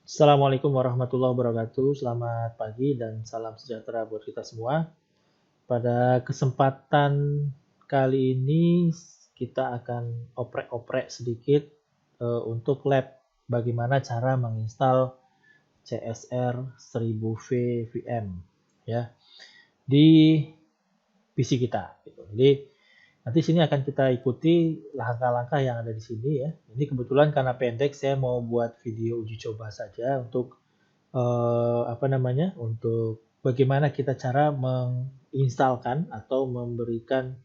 Assalamualaikum warahmatullahi wabarakatuh. Selamat pagi dan salam sejahtera buat kita semua. Pada kesempatan kali ini kita akan oprek-oprek sedikit untuk lab bagaimana cara menginstal CSR 1000V VM ya di PC kita. Jadi nanti sini akan kita ikuti langkah-langkah yang ada di sini ya. Ini kebetulan karena pendek saya mau buat video uji coba saja untuk untuk bagaimana kita cara menginstalkan atau memberikan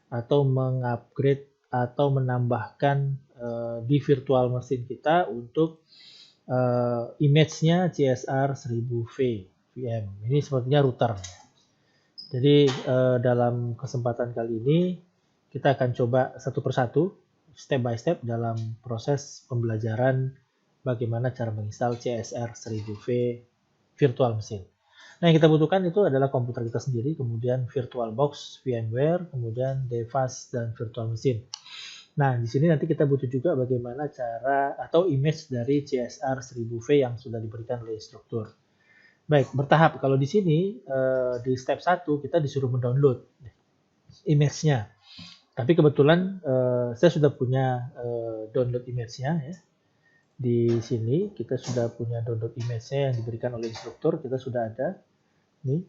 atau mengupgrade atau menambahkan di virtual mesin kita untuk image-nya CSR 1000V VM. Ini sepertinya router. Jadi dalam kesempatan kali ini kita akan coba satu persatu, step by step dalam proses pembelajaran bagaimana cara menginstal CSR 1000V virtual mesin. Nah, yang kita butuhkan itu adalah komputer kita sendiri, kemudian VirtualBox, VMware, kemudian device dan virtual mesin. Nah, di sini nanti kita butuh juga bagaimana cara atau image dari CSR 1000V yang sudah diberikan oleh instruktur. Baik, bertahap. Kalau di sini di step 1 kita disuruh mendownload image-nya. Tapi kebetulan saya sudah punya download image-nya ya. Di sini kita sudah punya download image-nya yang diberikan oleh instruktur, kita sudah ada. Nih.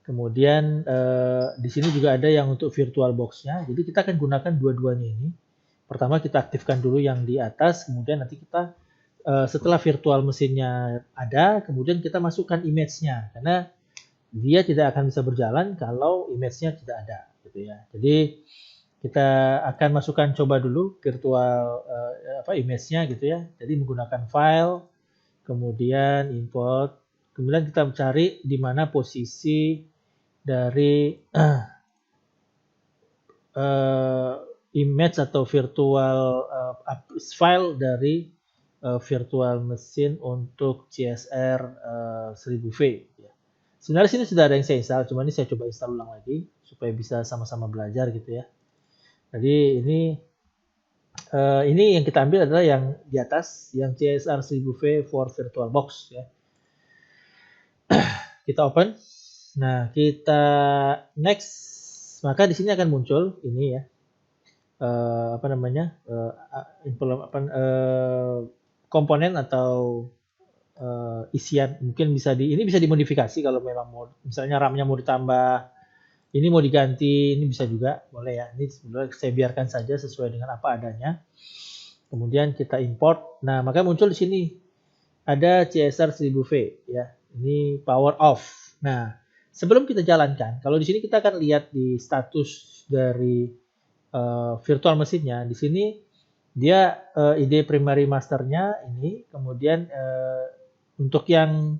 Kemudian di sini juga ada yang untuk VirtualBox-nya. Jadi kita akan gunakan dua-duanya ini. Pertama kita aktifkan dulu yang di atas, kemudian nanti kita setelah virtual mesinnya ada, kemudian kita masukkan image-nya karena dia tidak akan bisa berjalan kalau image-nya tidak ada, gitu ya. Jadi kita akan masukkan coba dulu virtual image-nya gitu ya. Jadi menggunakan file, kemudian import, kemudian kita cari di mana posisi dari image atau virtual file dari virtual mesin untuk CSR 1000V. Ya. Sebenarnya sini sudah ada yang saya install, cuma ini saya coba install ulang lagi supaya bisa sama-sama belajar gitu ya. Jadi ini yang kita ambil adalah yang di atas, yang CSR 1000V for VirtualBox ya. Kita open. Nah, kita next. Maka di sini akan muncul ini ya. Komponen atau isian, mungkin ini bisa dimodifikasi kalau memang mau, misalnya RAM-nya mau ditambah, ini mau diganti, ini bisa juga, boleh ya. Ini sebenarnya saya biarkan saja sesuai dengan apa adanya. Kemudian kita import. Nah, maka muncul di sini ada CSR 1000V ya. Ini power off. Nah, sebelum kita jalankan, kalau di sini kita akan lihat di status dari virtual mesinnya. Di sini dia ID primary masternya ini, kemudian untuk yang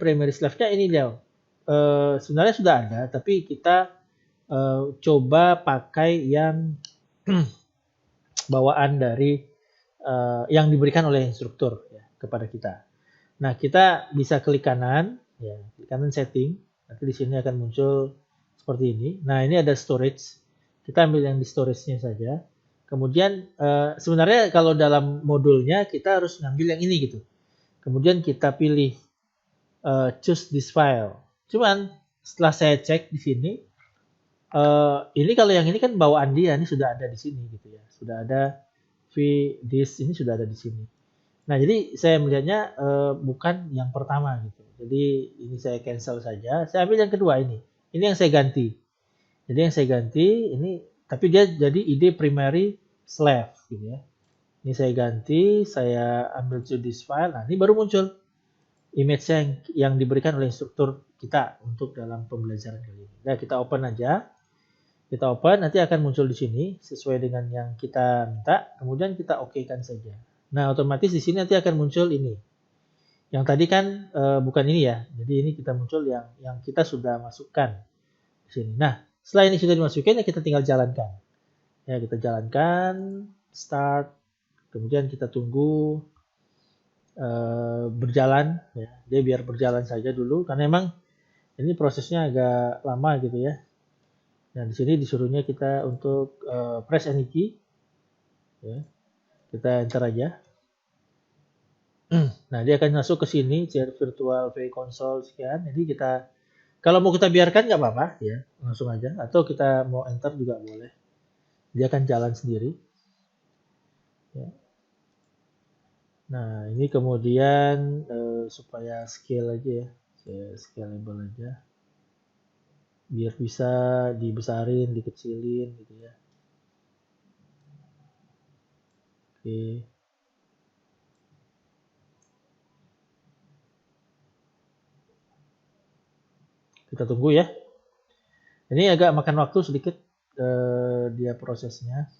primary slave-nya ini dia. Sebenarnya sudah ada, tapi kita coba pakai yang bawaan dari yang diberikan oleh instruktur ya, kepada kita. Nah, kita bisa klik kanan, ya, klik kanan setting. Nanti di sini akan muncul seperti ini. Nah, ini ada storage. Kita ambil yang di storage-nya saja. Kemudian sebenarnya kalau dalam modulnya kita harus ngambil yang ini gitu. Kemudian kita pilih choose this file. Cuman setelah saya cek di sini, ini kalau yang ini kan bawaan dia, ini sudah ada di sini gitu ya. Sudah ada this ini sudah ada di sini. Nah, jadi saya melihatnya bukan yang pertama gitu. Jadi ini saya cancel saja. Saya ambil yang kedua ini. Ini yang saya ganti. Jadi yang saya ganti ini, tapi dia jadi ID primary slave gitu ya. Ini saya ganti, saya ambil to this file. Nah, ini baru muncul image yang diberikan oleh instruktur kita untuk dalam pembelajaran kali ini. Nah, kita open aja. Kita open, nanti akan muncul di sini sesuai dengan yang kita minta. Kemudian kita oke-kan saja. Nah, otomatis di sini nanti akan muncul ini. Yang tadi kan bukan ini ya. Jadi ini kita muncul yang kita sudah masukkan di sini. Nah, setelah ini sudah dimasukin, ya kita tinggal jalankan. Ya, kita jalankan, start, kemudian kita tunggu berjalan. Ya. Dia biar berjalan saja dulu, karena memang ini prosesnya agak lama gitu ya. Nah, di sini disuruhnya kita untuk press any key. Ya. Kita enter aja. Nah, dia akan masuk ke sini, share virtual VI console sekian. Jadi kita, kalau mau kita biarkan nggak apa-apa ya, langsung aja. Atau kita mau enter juga boleh. Dia akan jalan sendiri. Ya. Nah, ini kemudian supaya scale aja ya, scalable aja, biar bisa dibesarin, dikecilin gitu ya. Oke. Kita tunggu ya. Ini agak makan waktu sedikit dia prosesnya.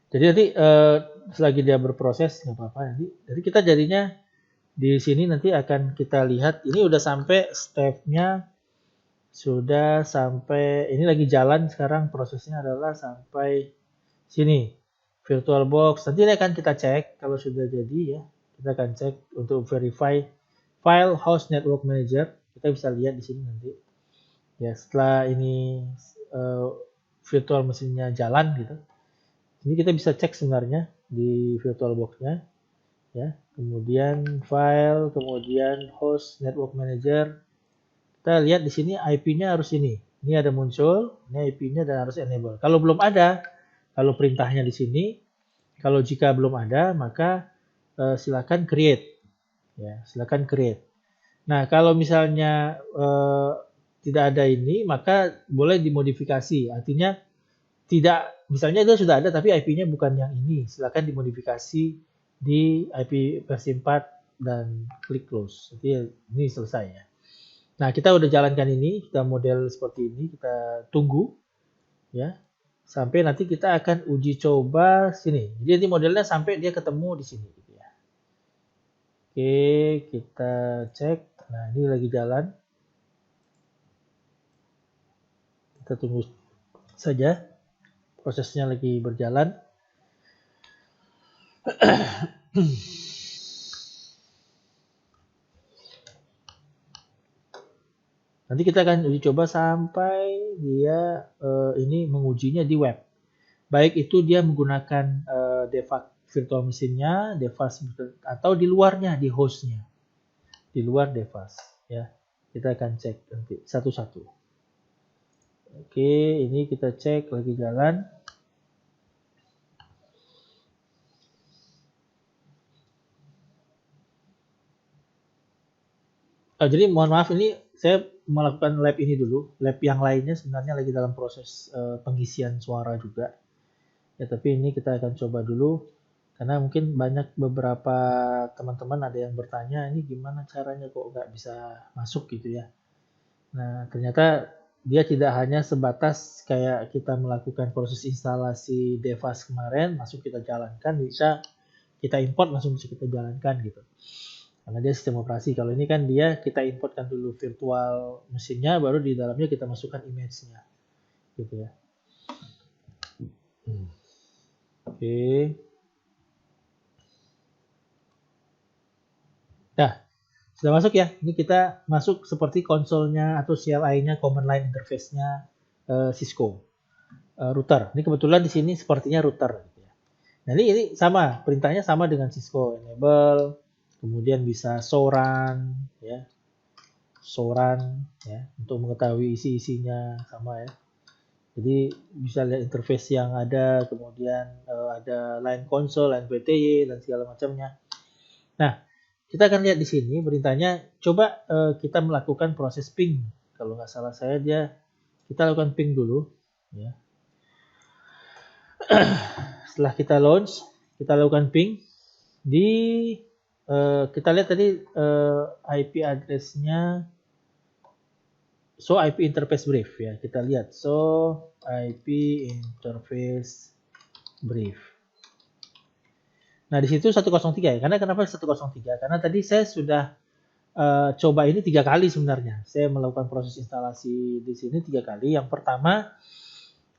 Jadi nanti selagi dia berproses nggak apa-apa nanti. Jadi kita jadinya di sini nanti akan kita lihat ini udah sampai stepnya, sudah sampai ini lagi jalan sekarang prosesnya adalah sampai sini VirtualBox. Nanti ini akan kita cek kalau sudah jadi ya. Kita akan cek untuk verify file host network manager. Kita bisa lihat di sini nanti. Ya setelah ini virtual mesinnya jalan gitu. Ini kita bisa cek sebenarnya di VirtualBox-nya, ya. Kemudian file, kemudian host network manager. Kita lihat di sini IP-nya harus ini. Ini ada muncul, ini IP-nya dan harus enable. Kalau belum ada, kalau perintahnya di sini, kalau jika belum ada, maka silakan create. Ya, silakan create. Nah, kalau misalnya tidak ada ini, maka boleh dimodifikasi. Artinya tidak, misalnya itu sudah ada tapi IP-nya bukan yang ini, silakan dimodifikasi di IP versi 4 dan klik close. Jadi ini selesai ya. Nah, kita udah jalankan ini, kita model seperti ini, kita tunggu ya sampai nanti kita akan uji coba sini. Jadi nanti modelnya sampai dia ketemu di sini gitu ya. Oke, kita cek. Nah, ini lagi jalan. Kita tunggu saja. Prosesnya lagi berjalan. Nanti kita akan uji coba sampai dia ini mengujinya di web. Baik itu dia menggunakan Devac virtual mesinnya, Devas atau di luarnya, di hostnya, di luar Devas. Ya, kita akan cek nanti satu-satu. Oke, ini kita cek lagi jalan. Jadi mohon maaf ini saya melakukan lab ini dulu. Lab yang lainnya sebenarnya lagi dalam proses pengisian suara juga. Ya, tapi ini kita akan coba dulu karena mungkin banyak beberapa teman-teman ada yang bertanya ini gimana caranya kok nggak bisa masuk gitu ya. Nah, ternyata dia tidak hanya sebatas kayak kita melakukan proses instalasi Devas kemarin, langsung kita jalankan, bisa kita import langsung bisa kita jalankan gitu. Karena dia sistem operasi. Kalau ini kan dia kita importkan dulu virtual mesinnya, baru di dalamnya kita masukkan image-nya. Gitu ya. Oke. Nah, sudah masuk ya. Ini kita masuk seperti konsolnya atau CLI-nya, command line interface-nya Cisco router. Ini kebetulan di sini sepertinya router. Gitu ya. Nah, ini sama, perintahnya sama dengan Cisco enable. Kemudian bisa soran ya, soran ya untuk mengetahui isi-isinya sama ya. Jadi bisa lihat interface yang ada, kemudian ada line console, line PTY dan segala macamnya. Nah, kita akan lihat di sini perintahnya. Coba kita melakukan proses ping. Kalau nggak salah saya kita lakukan ping dulu ya. Setelah kita launch, kita lakukan ping di kita lihat tadi IP address-nya so IP interface brief ya, kita lihat so IP interface brief. Nah, di situ 103 ya. Karena kenapa 103? Karena tadi saya sudah coba ini 3 kali sebenarnya. Saya melakukan proses instalasi di sini 3 kali. Yang pertama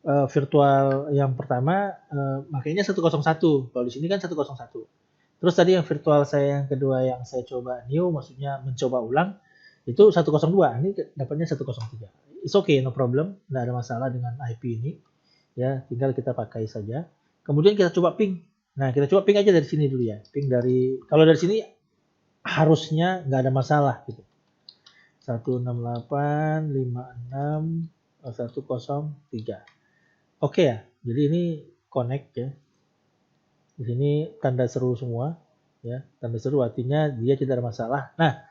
virtual yang pertama makanya 101. Kalau di sini kan 101. Terus tadi yang virtual saya yang kedua yang saya coba new, maksudnya mencoba ulang, itu 102. Ini dapatnya 103. It's okay, no problem. Nggak ada masalah dengan IP ini. Ya, tinggal kita pakai saja. Kemudian kita coba ping. Nah, kita coba ping aja dari sini dulu ya. Ping dari, kalau dari sini harusnya nggak ada masalah gitu. 168560103. Oke ya. Jadi ini connect ya. Di sini tanda seru semua ya. Tanda seru artinya dia tidak ada masalah. Nah,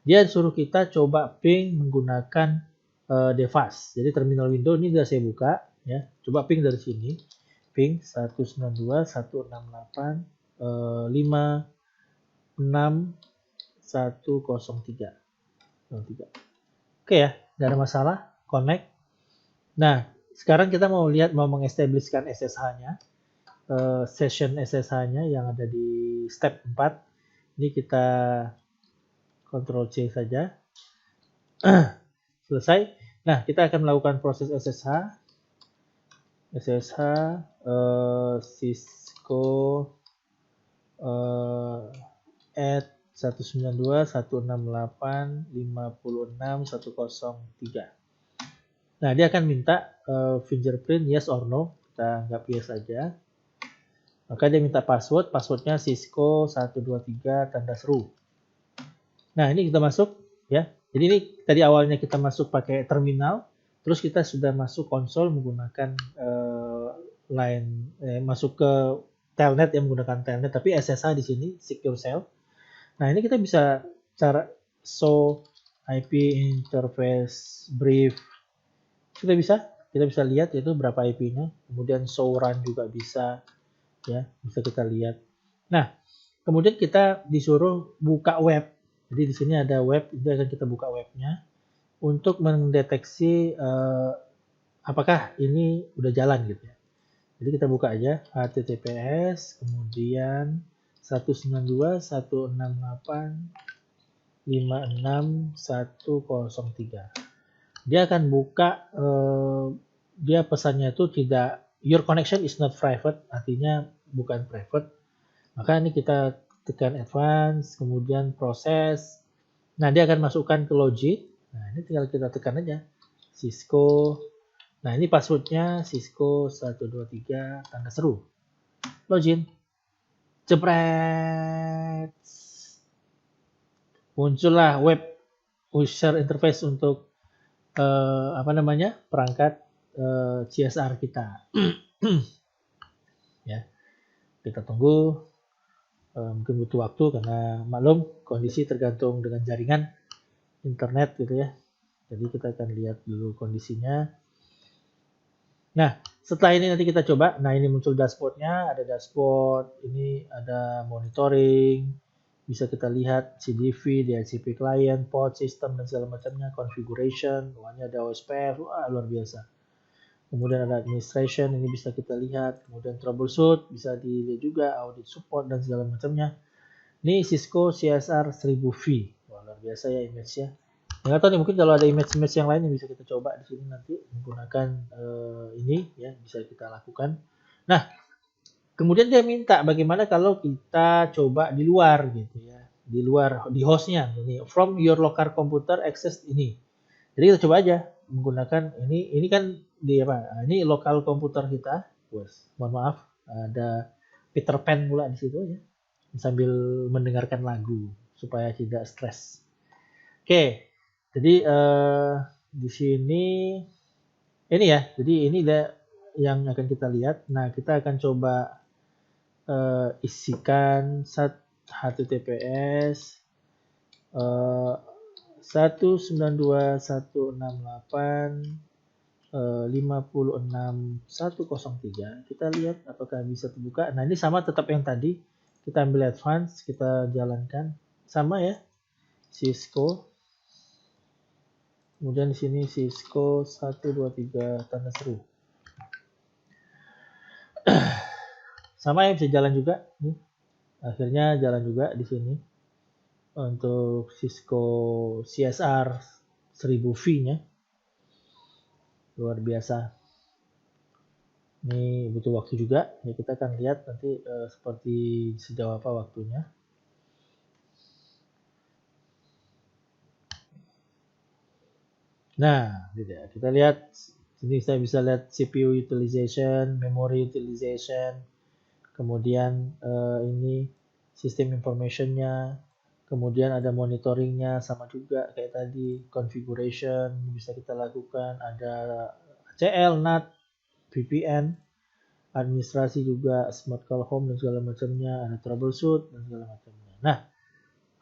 dia suruh kita coba ping menggunakan device. Jadi terminal window ini sudah saya buka ya. Coba ping dari sini. Ping 192.168.56103. Oke ya, nggak ada masalah. Connect. Nah, sekarang kita mau lihat, mau mengestablishkan SSH-nya. Session SSH-nya yang ada di step 4. Ini kita Ctrl C saja. Selesai. Nah, kita akan melakukan proses SSH. Cisco at 192.168.56.103. Nah, dia akan minta fingerprint yes or no. Kita anggap yes saja. Maka dia minta password. Passwordnya Cisco 123 tanda seru. Nah, ini kita masuk ya. Jadi ini tadi awalnya kita masuk pakai terminal. Terus kita sudah masuk konsol menggunakan masuk ke telnet yang menggunakan telnet. Tapi SSH di sini secure shell. Nah, ini kita bisa cara show IP interface brief. Kita bisa lihat yaitu berapa IP-nya. Kemudian show run juga bisa ya, bisa kita lihat. Nah, kemudian kita disuruh buka web. Jadi di sini ada web, itu akan kita buka webnya untuk mendeteksi apakah ini udah jalan gitu ya. Jadi kita buka aja https kemudian 192.168.56103. Dia akan buka, dia pesannya itu tidak, your connection is not private, artinya bukan private. Maka ini kita tekan advance, kemudian proses. Nah, dia akan masukkan ke login. Nah, ini tinggal kita tekan aja Cisco. Nah, ini passwordnya Cisco 123 tanda seru. Login. Jepret. Muncullah web user interface untuk perangkat CSR kita. Ya, kita tunggu. Mungkin butuh waktu karena maklum kondisi tergantung dengan jaringan internet gitu ya. Jadi kita akan lihat dulu kondisinya. Nah, setelah ini nanti kita coba. Nah, ini muncul dashboardnya. Ada dashboard. Ini ada monitoring. Bisa kita lihat CDV, DHCP client, port, system, dan segala macamnya. Configuration. Ini ada OSPF. Wah, luar biasa. Kemudian ada administration. Ini bisa kita lihat. Kemudian troubleshoot. Bisa dilihat juga. Audit support, dan segala macamnya. Ini Cisco CSR 1000V. Wah, luar biasa ya image-nya. Nggak tahu nih, mungkin kalau ada image-image yang lain yang bisa kita coba di sini nanti menggunakan ini ya, bisa kita lakukan. Nah, kemudian dia minta bagaimana kalau kita coba di luar gitu ya, di luar di hostnya ini from your local computer access ini. Jadi kita coba aja menggunakan ini kan di apa? Ini lokal komputer kita. Bos, mohon maaf ada Peter Pan pula di situ ya, sambil mendengarkan lagu supaya tidak stres. Oke. Jadi di sini ini ya, jadi ini yang akan kita lihat. Nah, kita akan coba isikan HTTPS 192.168.56.103. Kita lihat apakah bisa terbuka. Nah, ini sama tetap yang tadi. Kita ambil advance, kita jalankan. Sama ya, Cisco. Kemudian di sini Cisco 123 tanda seru. Sama ya, bisa jalan juga. Nih. Akhirnya jalan juga di sini. Untuk Cisco CSR 1000V-nya. Luar biasa. Ini butuh waktu juga. Ya, kita akan lihat nanti seperti sejauh apa waktunya. Nah, kita lihat sini saya bisa lihat CPU utilization, memory utilization, kemudian ini sistem informationnya, kemudian ada monitoringnya, sama juga kayak tadi configuration bisa kita lakukan, ada ACL, NAT, VPN, administrasi juga, smart call home dan segala macamnya, ada troubleshoot dan segala macamnya. Nah,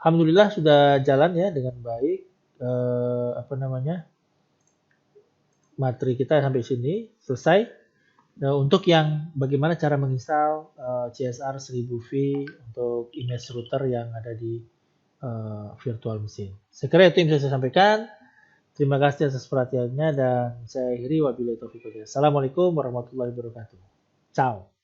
alhamdulillah sudah jalan ya dengan baik. Materi kita sampai sini selesai. Nah, untuk yang bagaimana cara menginstal CSR 1000V untuk image router yang ada di virtual machine. Saya kira itu yang bisa saya sampaikan. Terima kasih atas perhatiannya dan saya akhiri wabillahi taufiq wal hidayah. Assalamualaikum warahmatullahi wabarakatuh. Ciao.